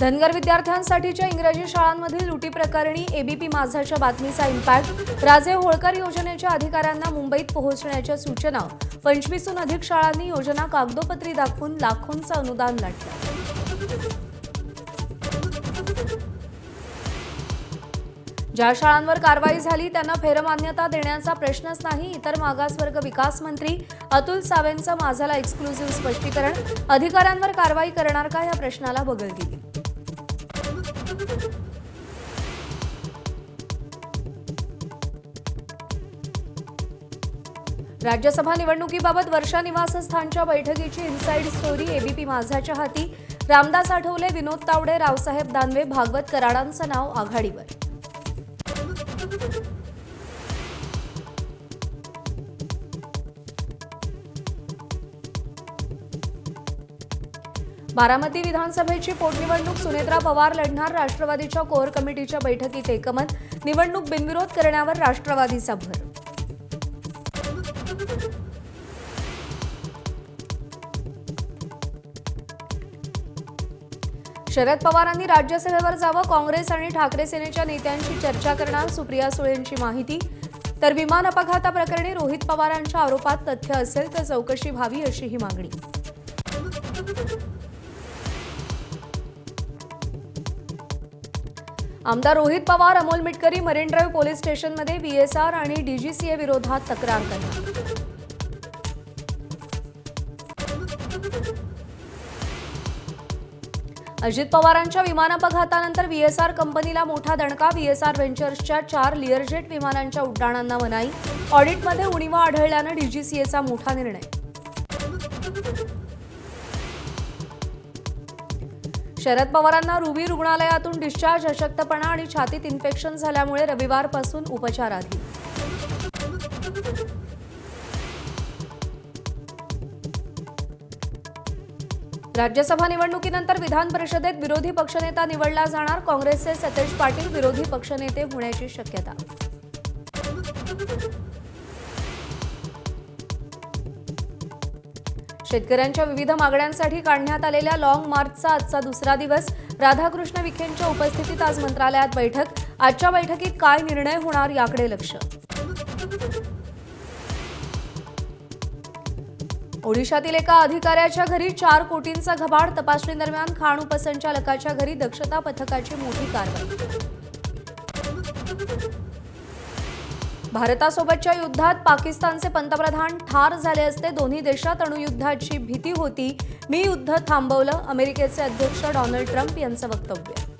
धनगर विद्यार्थ्यांसाठीच्या इंग्रजी शाळांमधील लुटी प्रकरणी एबीपी माझाच्या बातमीचा इम्पॅक्ट। राजे होळकर योजनेच्या अधिकाऱ्यांना मुंबईत पोहोचण्याच्या सूचना। 25हून अधिक शाळांनी योजना कागदोपत्री दाखवून लाखोंचं अनुदान लाटलं। ज्या शाळांवर कारवाई झाली त्यांना फेरमान्यता देण्याचा प्रश्नच नाही। इतर मागासवर्ग विकास मंत्री अतुल सावेंचं माझाला एक्सक्लुझिव्ह स्पष्टीकरण। अधिकाऱ्यांवर कारवाई करणार का या प्रश्नाला बगल दिली। राज्यसभा निवडणुकीबाबत वर्षा निवासस्थानच्या बैठकीची इनसाइड स्टोरी एबीपी माझाच्या हाती। रामदास आठवले, विनोद तावडे, रावसाहेब दानवे, भागवत कराडांचं नाव आघाडीवर। बारामती विधानसभेची पोटनिवडणूक सुनेत्रा पवार लढणार। राष्ट्रवादीच्या कोर कमिटीच्या बैठकीत एकमत। निवडणूक बिनविरोध करण्यावर राष्ट्रवादीचा भर। शरद पवारांनी राज्यसभेवर जावं। काँग्रेस आणि ठाकरे सेनेच्या नेत्यांशी चर्चा करणार। सुप्रिया सुळेंची माहिती। तर विमान अपघाताप्रकरणी रोहित पवारांच्या आरोपात तथ्य असेल तर चौकशी व्हावी अशी ही मागणी। आमदार Rohit Pawar, Amol Mitkari marine drive police स्टेशनमध्ये बीएसआर आणि डीजीसीए विरोधात तक्रार करणार। अजित पवारांच्या विमान अपघातानंतर बीएसआर कंपनीला मोठा दणका। बीएसआर व्हेंचर्सच्या 4 लिअरजेट विमानांच्या उड्डाणांना मनाई। ऑडिटमध्ये उणिवा आढळल्यानं डीजीसीएचा मोठा निर्णय। शरद पवारांना रुबी रुग्णालयातून डिस्चार्ज। अशक्तपणा आणि छातीत इन्फेक्शन झाल्यामुळे रविवारपासून उपचाराधीन। राज्यसभा निवडणुकीनंतर विधान परिषदेत विरोधी पक्षनेता निवडला जाणार। काँग्रेसचे सतेज पाटील विरोधी पक्षनेते होण्याची शक्यता। शेतकऱ्यांच्या विविध मागण्यांसाठी काढण्यात आलेल्या लॉंग मार्चचा आजचा दुसरा दिवस। राधाकृष्ण विखेंच्या उपस्थितीत आज मंत्रालयात बैठक। आजच्या बैठकीत काय निर्णय होणार याकडे लक्ष। ओडिशातील एका अधिकाऱ्याच्या घरी 4 कोटींचा घबाड। तपासणी दरम्यान खाण उपसंचालकाच्या घरी दक्षता पथकाची मोठी कारवाई। भारतासोबतच्या युद्धात पाकिस्तानचे पंतप्रधान ठार झाले असते। दोन्ही देशात अणुयुद्धाची भीती होती। मी युद्ध थांबवलं। अमेरिकेचे अध्यक्ष डोनाल्ड ट्रम्प यांचं वक्तव्य।